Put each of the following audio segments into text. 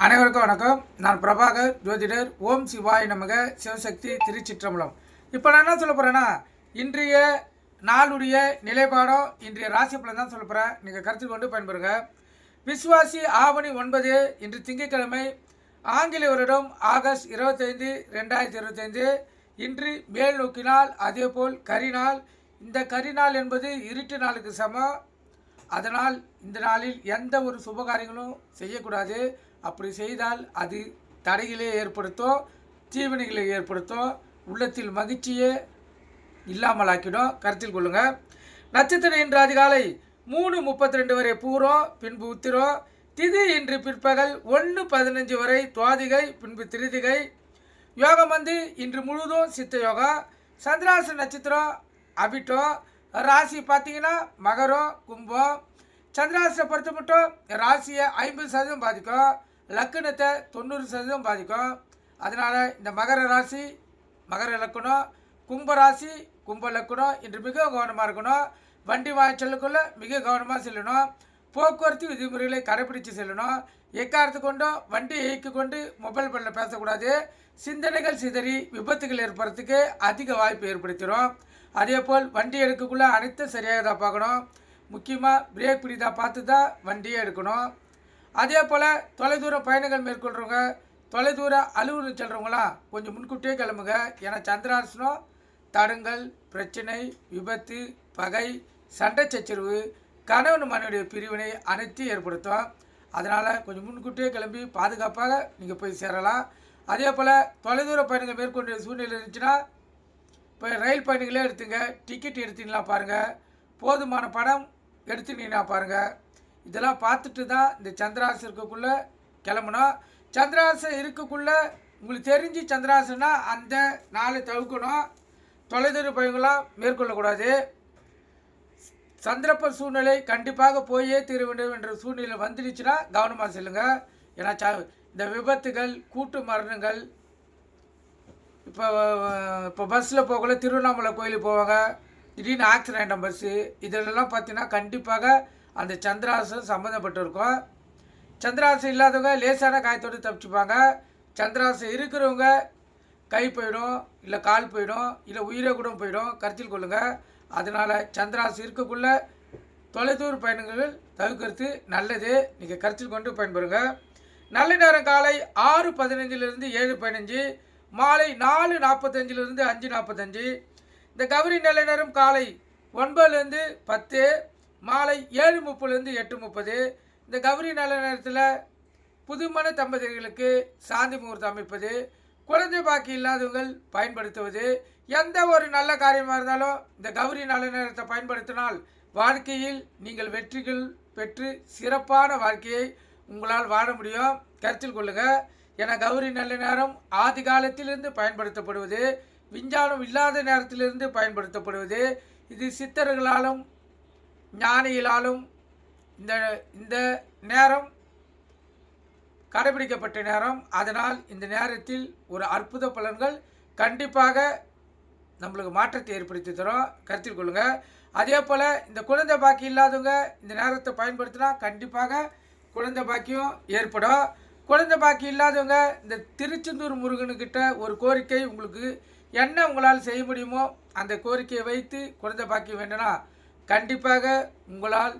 அனைவருக்கும் வணக்கம். நான் பிரபாகர் ஜோதிடர். ஓம் சிவாய் நமக. சிவசக்தி திருச்சிற்றம்பலம். இப்போ நான் என்ன சொல்ல போகிறேன்னா, இன்றைய நாளுடைய நிலைப்பாடம், இன்றைய ராசி பலன் தான் சொல்ல போகிறேன். நீங்கள் கருத்து கொண்டு பயன்பெறுங்க. விஸ்வாசி ஆவணி 9 இன்று திங்கட்கிழமை, ஆங்கில வருடம் ஆகஸ்ட் 25, 2025. இன்று மேல் நோக்கினால், அதேபோல் கரிநாள். இந்த கரிநாள் என்பது இருட்டு நாளுக்கு சமம். அதனால் இந்த நாளில் எந்த ஒரு சுபகாரியங்களும் செய்யக்கூடாது. அப்படி செய்தால் அது தடைகளை ஏற்படுத்தும், தீவினைகளை ஏற்படுத்தும், உள்ளத்தில் மகிழ்ச்சியே இல்லாமலாக்கிடும். கருத்தில் கொள்ளுங்கள். நட்சத்திரம் இன்று அதிகாலை 3:32 வரை பூரம், பின்பு உத்திரம். திதி இன்று பிற்பகல் 1:15 வரை துவாதிகை, பின்பு திருதிகை. யோகம் இன்று முழுதும் சித்த யோகா. சந்திராச நட்சத்திரம் அபிட்டம். ராசி பார்த்தீங்கன்னா மகரம், கும்பம். சந்திராசிரை பொறுத்த மட்டும் ராசியை 50% பாதிக்கும், லக்கணத்தை 90% பாதிக்கும். அதனால் இந்த மகர ராசி, மகர லக்கணம், கும்ப ராசி, கும்ப லக்கணம் இன்று மிக கவனமாக இருக்கணும். வண்டி வாய்ச்சலுக்குள்ள மிக கவனமாக செல்லணும். போக்குவரத்து விதிமுறைகளை கடைபிடித்து செல்லணும். எக்காரத்து கொண்டும் வண்டி இயக்கி கொண்டு மொபைல் ஃபோனில் பேசக்கூடாது. சிந்தனைகள் சிதறி விபத்துகள் ஏற்படுறதுக்கு அதிக வாய்ப்பு ஏற்படுத்திடும். அதேபோல் வண்டி எடுக்கக்குள்ளே அனைத்தும் சரியாக தான் பார்க்கணும். முக்கியமாக பிரேக் பிடித்தா பார்த்து தான் வண்டியே எடுக்கணும். அதே போல் தொலைதூர பயணங்கள் மேற்கொள்கிறவங்க, தொலைதூர அலுவலகம் செல்கிறவங்களாம் கொஞ்சம் முன்கூட்டியே கிளம்புங்க. ஏன்னா சந்திராசனம் தடங்கல், பிரச்சனை, விபத்து, பகை, சண்டை சச்சரவு, கணவன் மனைவியுடைய பிரிவினை அனைத்தையும் ஏற்படுத்தும். அதனால் கொஞ்சம் முன்கூட்டியே கிளம்பி பாதுகாப்பாக நீங்கள் போய் சேரலாம். அதே போல் தொலைதூர பயணங்கள் மேற்கொண்ட சூழ்நிலை இருந்துச்சுன்னா, இப்போ ரயில் பயணிகளே எடுத்துங்க, டிக்கெட் எடுத்தீங்களா பாருங்கள், போதுமான பணம் எடுத்துனீங்கன்னா பாருங்கள். இதெல்லாம் பார்த்துட்டு தான் இந்த சந்திராசம் இருக்கக்குள்ளே கிளம்பணும். சந்திராசம் இருக்கக்குள்ளே உங்களுக்கு தெரிஞ்சு சந்திராசனா அந்த நாளை தவிர்க்கணும். தொலைதூர பயணங்களாம் மேற்கொள்ளக்கூடாது. சந்தர்ப்ப சூழ்நிலை கண்டிப்பாக போயே தீர வேண்டும் என்ற சூழ்நிலை வந்துடுச்சுன்னா கவனமாக செல்லுங்கள். ஏன்னா இந்த விபத்துகள், கூட்டு மரணங்கள், இப்போ பஸ்ஸில் போகல திருவண்ணாமலை கோயிலுக்கு போவாங்க, திடீர்னு ஆக்சிடென்ட் பஸ்ஸு, இதிலெல்லாம் பார்த்தீங்கன்னா கண்டிப்பாக அந்த சந்திராசம் சம்மந்தப்பட்டு இருக்கும். சந்திராசம் இல்லாதவங்க லேசான காயத்தோடு தப்பிச்சுப்பாங்க. சந்திராசம் இருக்கிறவங்க கை போயிடும், இல்லை கால் போயிடும், இல்லை உயிரே கூட போயிடும். கருத்தில் கொள்ளுங்கள். அதனால் சந்திராசம் இருக்கக்குள்ள தொலைதூர பயணங்கள் தவிர்க்கிறது நல்லது. நீங்கள் கருத்தில் கொண்டு பயன்பெறுங்க. நல்ல நேரம் காலை 6:15 7:15, மாலை 4:45 5:45. இந்த கௌரி நல்ல நேரம் காலை 9 10, மாலை 7:30 8:30. இந்த கௌரி நல்ல நேரத்தில் புதுமண தம்பதிகளுக்கு சாந்தி முகூர்த்தம் அமைப்பது, குழந்தை பாக்கி இல்லாதவங்கள் பயன்படுத்துவது, எந்த ஒரு நல்ல காரியமாக இருந்தாலும் இந்த கௌரி நல்ல நேரத்தை பயன்படுத்தினால் வாழ்க்கையில் நீங்கள் வெற்றிகள் பெற்று சிறப்பான வாழ்க்கையை உங்களால் வாழ முடியும். கருத்தில் கொள்ளுங்கள். என கௌரி நல்ல நேரம் ஆதி காலத்திலிருந்து பயன்படுத்தப்படுவது, விஞ்ஞானம் இல்லாத நேரத்திலிருந்து பயன்படுத்தப்படுவது. இது சித்தர்களாலும் ஞானிகளாலும் இந்த நேரம் கடைபிடிக்கப்பட்ட நேரம். அதனால் இந்த நேரத்தில் ஒரு அற்புத பலன்கள் கண்டிப்பாக நம்மளுக்கு மாற்றத்தை ஏற்படுத்தி தரும். கருத்தில் கொள்ளுங்கள். அதே போல் இந்த குழந்தை பாக்கியம் இல்லாதவங்க இந்த நேரத்தை பயன்படுத்தினா கண்டிப்பாக குழந்தை பாக்கியம் ஏற்படும். குழந்தை பாக்கி இல்லாதவங்க இந்த திருச்செந்தூர் முருகனுக்கிட்ட ஒரு கோரிக்கை, உங்களுக்கு என்ன உங்களால் செய்ய முடியுமோ அந்த கோரிக்கையை வைத்து குழந்தை பாக்கியம் வேண்டும்னா கண்டிப்பாக உங்களால்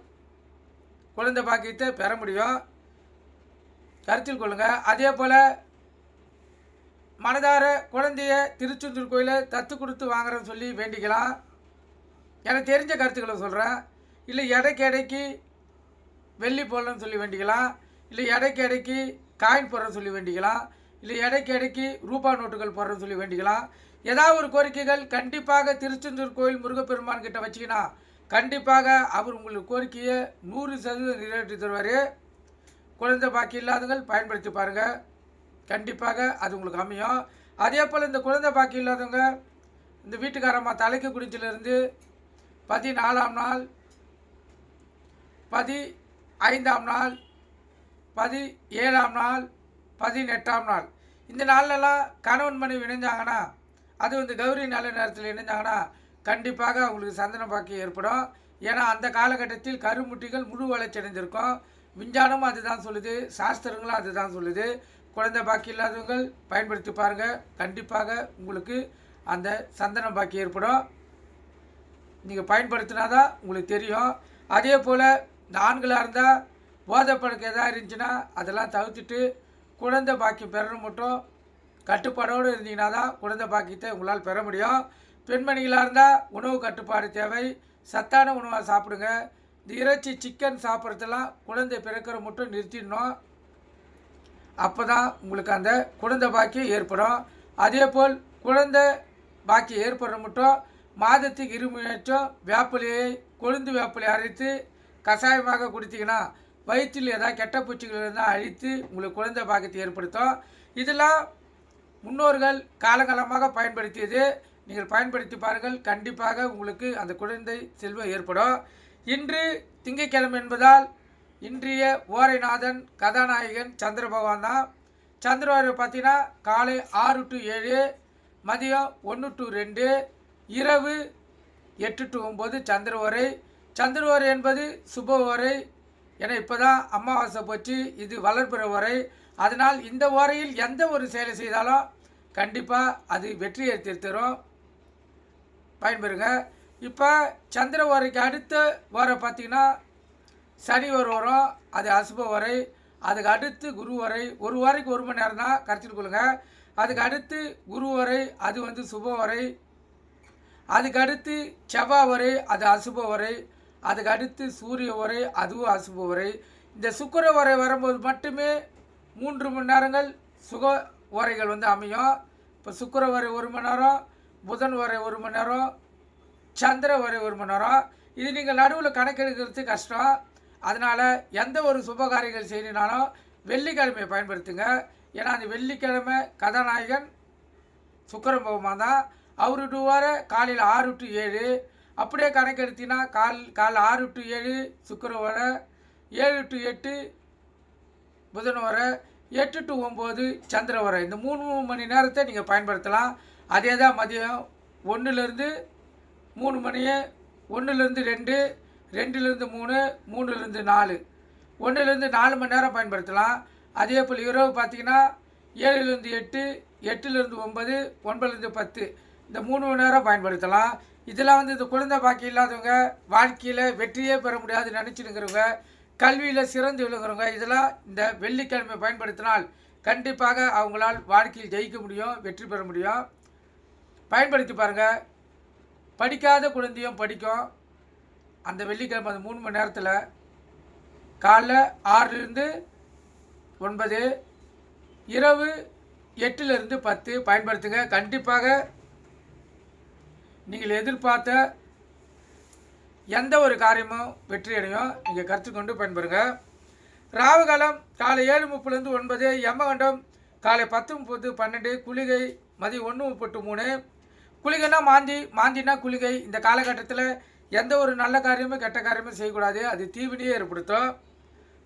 குழந்தை பாக்கியத்தை பெற முடியும். கருத்தில் கொள்ளுங்கள். அதே போல் மனதார குழந்தைய திருச்செந்தூர் கோயிலை தத்து கொடுத்து வாங்குறேன்னு சொல்லி வேண்டிக்கலாம். எனக்கு தெரிஞ்ச கருத்துக்களை சொல்கிறேன். இல்லை எடைக்கு வெள்ளி போடலன்னு சொல்லி வேண்டிக்கலாம். இல்லை எடைக்கு காயின் போடுறன்னு சொல்லி வேண்டிக்கலாம். இல்லை எடைக்கு ரூபா நோட்டுகள் போடுறன்னு சொல்லி வேண்டிக்கலாம். ஏதாவது ஒரு கோரிக்கைகள் கண்டிப்பாக திருச்செந்தூர் கோயில் முருகப்பெருமான் கிட்ட வச்சிங்கன்னா கண்டிப்பாக அவர் உங்களுக்கு கோரிக்கையை 100% நிறைவேற்றி தருவார். குழந்தை பாக்கி இல்லாதவங்கள் பயன்படுத்தி பாருங்கள். கண்டிப்பாக அது உங்களுக்கு அமையும். அதே போல் இந்த குழந்தை பாக்கி இல்லாதவங்க இந்த வீட்டுக்காரம்மா தலைக்கு குடிச்சிலிருந்து 14ஆம் நாள், 15ஆம் நாள், 17ஆம் நாள், 18ஆம் நாள், இந்த நாள்லலாம் கணவன் மனைவி இணைஞ்சாங்கன்னா, அது கௌரி நல்ல நேரத்தில் இணைஞ்சாங்கன்னா கண்டிப்பாக அவங்களுக்கு சந்தன பாக்கியம் ஏற்படும். ஏன்னா அந்த காலகட்டத்தில் கருமுட்டிகள் முழு வளர்ச்சி அடைந்திருக்கும். விஞ்ஞானமும் அதுதான் சொல்லுது, சாஸ்திரங்களும் அதுதான் சொல்லுது. குழந்தை பாக்கி இல்லாதவங்கள் பயன்படுத்தி பாருங்கள். கண்டிப்பாக உங்களுக்கு அந்த சந்தன பாக்கி ஏற்படும். நீங்கள் பயன்படுத்தினா தான் உங்களுக்கு தெரியும். அதே போல் இந்த ஆண்களாக இருந்தால் போதைப்பழக்கம் எதாவது இருந்துச்சுன்னா அதெல்லாம் தவிர்த்துட்டு குழந்தை பாக்கியம் பெறணும் மட்டும் கட்டுப்பாடோடு இருந்தீங்கன்னா தான் குழந்தை பாக்கியத்தை உங்களால் பெற முடியும். பெண்மணிகளாக இருந்தால் உணவு கட்டுப்பாடு தேவை. சத்தான உணவாக சாப்பிடுங்க. இந்த இறைச்சி சிக்கன் சாப்பிட்றதெல்லாம் குழந்தை பிறக்கிற மட்டும் நிறுத்திடணும். அப்போ தான் உங்களுக்கு அந்த குழந்தை பாக்கியம் ஏற்படும். அதே போல் குழந்தை பாக்கியம் ஏற்படுற மட்டும் மாதத்துக்கு 2 முறையாச்சும் வேப்பிலையை கொழுந்து வேப்பிலையை அரைத்து கஷாயமாக குடித்தீங்கன்னா வயிற்றில் ஏதாவது கெட்ட பூச்சிகள் இருந்தால் அழித்து உங்களுக்கு குழந்தை பாக்கியத்தை ஏற்படுத்தும். இதெல்லாம் முன்னோர்கள் காலகாலமாக பயன்படுத்தியது. நீங்கள் பயன்படுத்தி பாருங்கள். கண்டிப்பாக உங்களுக்கு அந்த குழந்தை செல்வம் ஏற்படும். இன்று திங்கட்கிழமை என்பதால் இன்றைய ஓரைநாதன் கதாநாயகன் சந்திர பகவான் தான். சந்திரவாரி பார்த்தீங்கன்னா காலை 6 to 7, மதியம் 1 to 2, இரவு 8 to 9 சந்திரவரை. சந்திரவரை என்பது சுப ஓரை. ஏன்னா இப்போ தான் அமாவாசை போச்சு, இது வளர்பிற ஓரை. அதனால் இந்த ஓரையில் எந்த ஒரு செயலை செய்தாலும் கண்டிப்பாக அது வெற்றியை தரும். பயன்பெறுங்க. இப்போ சந்திர ஓரைக்கு அடுத்த ஓரை பார்த்திங்கன்னா சனி வரும், அது அசுப ஓரை. அதுக்கு அடுத்து குரு ஓரை. ஒரு ஓரைக்கு 1 மணி நேரம் தான் கருத்தில் கொள்ளுங்க. அதுக்கு அடுத்து குரு ஓரை, அது வந்து சுப ஓரை. அதுக்கு அடுத்து செவ்வாய் ஓரை, அது அசுப ஓரை. அதுக்கு அடுத்து சூரிய ஓரை, அதுவும் அசுப ஓரை. இந்த சுக்கிர ஓரை வரும்போது மட்டுமே 3 மணி நேரங்கள் சுக ஓரைகள் வந்து அமையும். இப்போ சுக்கிர ஓரை 1 மணி நேரம், புதன் ஓரை 1 மணி நேரம், சந்திர ஓரை 1 மணி நேரம். இது நீங்கள் நடுவில் கணக்கெடுக்கிறது கஷ்டம். அதனால் எந்த ஒரு சுபகாரியங்கள் செய்யணுனாலும் வெள்ளிக்கிழமையை பயன்படுத்துங்க. ஏன்னா அந்த வெள்ளிக்கிழமை கதாநாயகன் சுக்கிர பகவான் தான். அவரு வர காலையில் 6 to 7. அப்படியே கணக்கெடுத்தினா காலை 6 to 7 சுக்கிர வர, 7 to 8 புதன் வர, 8 to 9 சந்திர வர. இந்த 3 மணி நேரத்தை நீங்கள் பயன்படுத்தலாம். அதே தான் மதியம் 1லேருந்து 3 மணி, 1லேருந்து 2, 2லேருந்து 3, 3லேருந்து 4, 1லேருந்து 4 மணி நேரம் பயன்படுத்தலாம். அதே போல் இரவு பார்த்திங்கன்னா 7லேருந்து 8, 8லேருந்து 9, 9லேருந்து 10 இந்த 3 மணி நேரம் பயன்படுத்தலாம். இதெல்லாம் வந்து இந்த குழந்தை பாக்கி இல்லாதவங்க, வாழ்க்கையில் வெற்றியே பெற முடியாது நினச்சினுங்கிறவங்க, கல்வியில் சிறந்து விழுங்குறவங்க, இதெல்லாம் இந்த வெள்ளிக்கிழமை பயன்படுத்தினால் கண்டிப்பாக அவங்களால் வாழ்க்கையில் ஜெயிக்க முடியும், வெற்றி பெற முடியும். பயன்படுத்தி பாருங்கள். படிக்காத குழந்தையும் படிக்கும். அந்த வெள்ளிக்கிழமை அந்த 3 மணி நேரத்தில் காலைல 6லேருந்து 9, இரவு 8லேருந்து 10 பயன்படுத்துங்க. கண்டிப்பாக நீங்கள் எதிர்பார்த்த எந்த ஒரு காரியமும் வெற்றி அடையும். நீங்கள் கற்றுக்கொண்டு பயன்பெறுங்க. ராவுகாலம் காலை 7:30லேருந்து 9, யமகண்டம் காலை 10:30, 12, குளிகை மதியம் 1:30 to 3. குளிகைனா மாந்தினா குளிகை. இந்த காலகட்டத்தில் எந்த ஒரு நல்ல காரியமும் கெட்ட காரியமும் செய்யக்கூடாது. அது தீவினையே ஏற்படுத்தும்.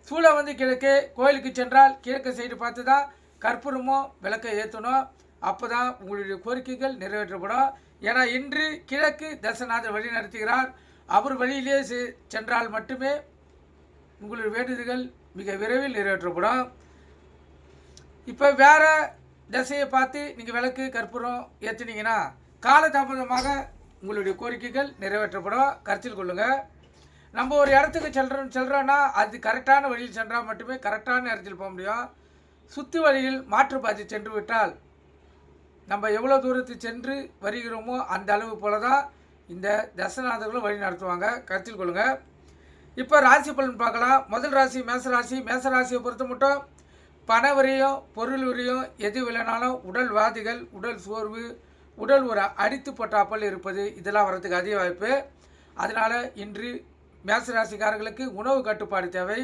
சூளை வந்து கிழக்கு. கோயிலுக்கு சென்றால் கிழக்கு சைடு பார்த்து தான் கற்பூரமும் விளக்கை ஏற்றணும். அப்போ தான் உங்களுடைய கோரிக்கைகள் நிறைவேற்றப்படும். ஏன்னா இன்று கிழக்கு தசநாதர் வழி நடத்துகிறார். அவர் வழியிலே சென்றால் மட்டுமே உங்களுடைய வேண்டுதல்கள் மிக விரைவில் நிறைவேற்றப்படும். இப்போ வேறு திசையை பார்த்து நீங்கள் விளக்கு கற்பூரம் ஏற்றினீங்கன்னா காலதாமதமாக உங்களுடைய கோரிக்கைகள் நிறைவேற்றப்படும். கருத்தில் கொள்ளுங்கள். நம்ம ஒரு இடத்துக்கு செல்கிறோன்னா அது கரெக்டான வழியில் சென்றால் மட்டுமே கரெக்டான இடத்தில் போக முடியும். சுற்று வழியில் மாற்றுப்பாதை சென்று விட்டால் நம்ம எவ்வளோ தூரத்துக்கு சென்று வருகிறோமோ அந்த அளவு போல தான் இந்த தசநாதர்களும் வழி நடத்துவாங்க. கருத்தில் கொள்ளுங்கள். இப்போ ராசி பலன் பார்க்கலாம். முதல் ராசி மேசராசி. மேசராசியை பொறுத்த மட்டும் பண வரியும் பொருள் வரியும் எது இல்லைனாலும் உடல் வாதிகள், உடல் சோர்வு, உடல் ஒரு அடித்து போட்டாப்பல் இருப்பது, இதெல்லாம் வரதுக்கு அதிக வாய்ப்பு. அதனால் இன்று மேசராசிக்காரர்களுக்கு உணவு கட்டுப்பாடு தேவை.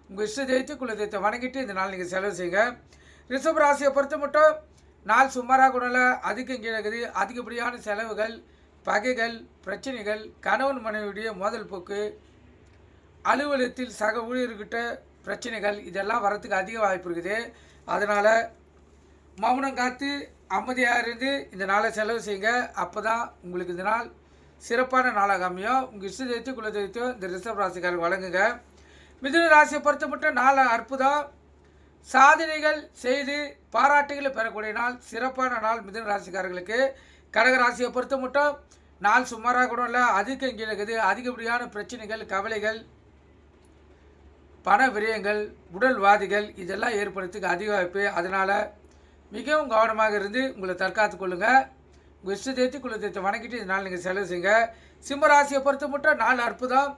உங்கள் இஷ்ட தெய்வத்தை குல தெய்வத்தை வணங்கிட்டு இந்த நாள் நீங்கள் செலவு செய்யுங்க. ரிஷப ராசியை பொறுத்த மட்டும் நாள் சுமாராக கூட அதிகம் கீழக்குது. அதிகப்படியான செலவுகள், பகைகள், பிரச்சனைகள், கணவன் மனைவியுடைய மோதல் போக்கு, அலுவலகத்தில் சக ஊழியர்கிட்ட பிரச்சனைகள், இதெல்லாம் வரத்துக்கு அதிக வாய்ப்பு இருக்குது. அதனால் மௌனம் காத்து அமைதியாக இருந்து இந்த நாளை செலவு செய்யுங்க. அப்போ தான் உங்களுக்கு இந்த நாள் சிறப்பான நாளாக அமையும். உங்கள் இஷ்ட தெய்வத்தை குல தெய்வத்தை இந்த ரிஷப ராசிக்காரர்கள் வழங்குங்க. மிதுன ராசியை பொறுத்த மட்டும் நாள் அற்புதம். சாதனைகள் செய்து பாராட்டுகளை பெறக்கூடிய நாள், சிறப்பான நாள் மிதுன ராசிக்காரர்களுக்கு. கடக ராசியை பொறுத்த மட்டும் நாள் சுமாராக கூட இல்லை, அதிகம் கீழே இருக்குது. அதிகப்படியான பிரச்சனைகள், கவலைகள், பண விரயங்கள், உடல்வாதிகள் இதெல்லாம் ஏற்படுறதுக்கு அதிக வாய்ப்பு. அதனால் மிகவும் கவனமாக இருந்து உங்களை தற்காத்து கொள்ளுங்கள். உங்கள் இஷ்டத்தை குலத்தை வணங்கிட்டு இதனால் நீங்கள் செலவு செய்யுங்க. சிம்மராசியை பொறுத்த மட்டும் நாள் அற்புதம்.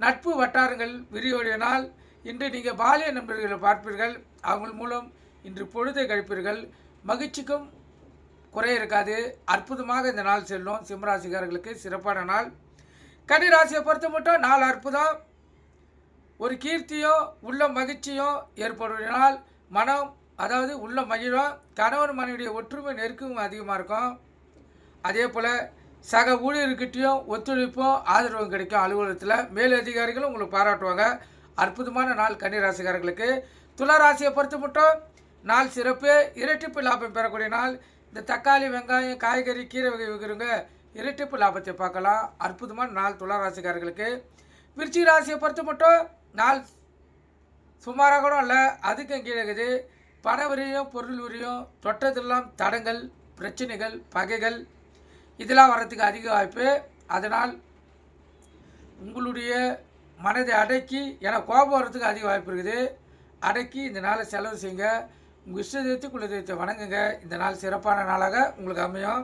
நட்பு வட்டாரங்கள் விரிவடைய நாள். இன்று நீங்கள் பாலிய நண்பர்களை பார்ப்பீர்கள். அவங்க மூலம் இன்று பொழுதை கழிப்பீர்கள். மகிழ்ச்சிக்கும் குறை இருக்காது. அற்புதமாக இந்த நாள் செல்லும். சிம்மராசிக்காரர்களுக்கு சிறப்பான நாள். கன்னிராசியை பொறுத்த மட்டும் நாள் அற்புதம். ஒரு கீர்த்தியோ உள்ள மகிழ்ச்சியோ ஏற்படுகிற நாள். மனம் அதாவது உள்ள மகிழும். கணவன் மனைவியுடைய ஒற்றுமை நெருக்கமும் அதிகமாக இருக்கும். அதே போல் சக ஊழியர்கிட்டையும் ஒத்துழைப்பும் ஆதரவும் கிடைக்கும். அலுவலகத்தில் மேலதிகாரிகளும் உங்களுக்கு பாராட்டுவாங்க. அற்புதமான நாள் கன்னிராசிக்காரர்களுக்கு. துளாராசியை பொறுத்த மட்டும் நாள் சிறப்பு. இரட்டிப்பு லாபம் பெறக்கூடிய நாள். இந்த தக்காளி, வெங்காயம், காய்கறி, கீரை வகை வைக்கிறவங்க இரட்டிப்பு லாபத்தை பார்க்கலாம். அற்புதமான நாள் துளாராசிக்காரர்களுக்கு. விருச்சிக ராசியை பொறுத்த மட்டும் நாள் சுமாராக கூட இல்லை, அதுக்கும் கீழே இருக்குது. பண வரியும் பொருள் வரியும் தொட்டதெல்லாம் தடங்கள், பிரச்சனைகள், பகைகள் இதெல்லாம் வர்றதுக்கு அதிக வாய்ப்பு. அதனால் உங்களுடைய மனதை அடக்கி, ஏன்னா கோபம் வர்றதுக்கு அதிக வாய்ப்பு இருக்குது. அடக்கி இந்த நாளை செலவு செய்யுங்க. உங்கள் இஷ்ட தெய்வத்தை குல தெய்வத்தை வணங்குங்க. இந்த நாள் சிறப்பான நாளாக உங்களுக்கு அமையும்.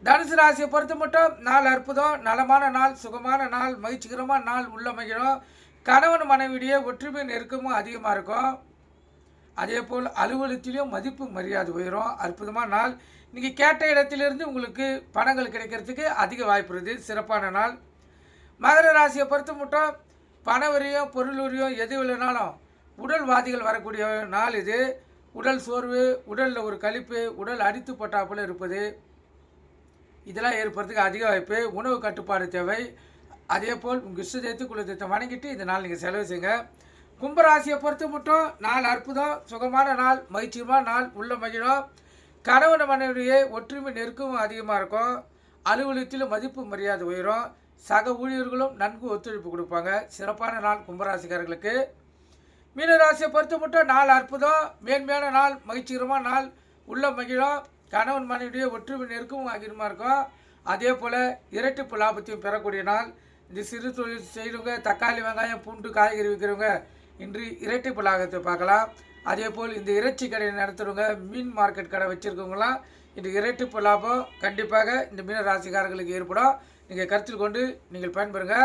தனுசு ராசியை பொறுத்த மட்டும் நாள் அற்புதம். நலமான நாள், சுகமான நாள், மகிழ்ச்சிகரமான நாள், உள்ள மகிழும். கணவன் மனைவியுடைய ஒற்றுமை நெருக்கமும் அதிகமாக இருக்கும். அதே போல் அலுவலகத்திலையும் மதிப்பு மரியாதை உயரும். அற்புதமான நாள். நீங்கள் கேட்ட இடத்திலிருந்து உங்களுக்கு பணங்கள் கிடைக்கிறதுக்கு அதிக வாய்ப்பு இருக்குது. சிறப்பான நாள். மகர ராசியை பொறுத்த மட்டும் பண வரியும் பொருள் வரியும் எது இல்லைனாலும் உடல்வாதிகள் வரக்கூடிய நாள் இது. உடல் சோர்வு, உடலில் ஒரு கழிப்பு, உடல் அடித்து போட்டாப்புல இருப்பது இதெல்லாம் ஏற்படுறதுக்கு அதிக வாய்ப்பு. உணவு கட்டுப்பாடு தேவை. அதே போல் உங்கள் இஷ்டத்தை குலத்தை வணங்கிட்டு இந்த நாள் நீங்கள் செலவு செய்யுங்க. கும்பராசியை பொறுத்த மட்டும் நாள் அற்புதம். சுகமான நாள், மகிழ்ச்சியமான நாள், உள்ள மகிழும். கணவன் மனைவியை ஒற்றுமை நெருக்கமும் அதிகமாக இருக்கும். அலுவலகத்திலும் மதிப்பு மரியாதை உயரும். சக ஊழியர்களும் நன்கு ஒத்துழைப்பு கொடுப்பாங்க. சிறப்பான நாள் கும்பராசிக்காரர்களுக்கு. மீனராசியை பொறுத்த மட்டும் நாள் அற்புதம். மேன்மையான நாள், மகிழ்ச்சிகரமான நாள், உள்ள மகிழும். கணவன் மனைவியுடைய ஒற்றுமை நெருக்கமும் அதிகமாக இருக்கும். அதே போல் இரட்டிப்பு லாபத்தையும் பெறக்கூடிய நாள். இந்த சிறு தொழில் செய்கிறவங்க, தக்காளி, வெங்காயம், பூண்டு, காய்கறி விற்கிறவங்க இன்று இரட்டிப்பு லாபத்தை பார்க்கலாம். அதே போல் இந்த இறைச்சி கடையை நடத்துகிறவங்க, மீன் மார்க்கெட் கடை வச்சுருக்கவங்களாம் இன்று இரட்டிப்பு லாபம் கண்டிப்பாக இந்த மீன ராசிக்காரர்களுக்கு ஏற்படும். நீங்கள் கருத்தில் கொண்டு நீங்கள் பயன்பெறுங்க.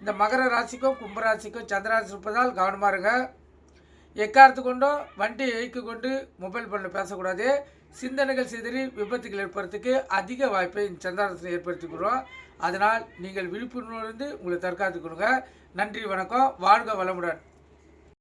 இந்த மகர ராசிக்கும் கும்பராசிக்கும் சந்திராசி இருப்பதால் கவனமாக இருங்க. எக்காரத்து கொண்டும் வண்டியை இயக்கி கொண்டு மொபைல் ஃபோனில் பேசக்கூடாது. சிந்தனைகள் சிதறி விபத்துகள் ஏற்படுறதுக்கு அதிக வாய்ப்பை இந்த சந்திராசனை ஏற்படுத்திக்கிறோம். அதனால் நீங்கள் விழிப்புணர்வு உங்களை தற்காத்துக்கொள்ளுங்க. நன்றி, வணக்கம், வாழ்க வளமுடன்.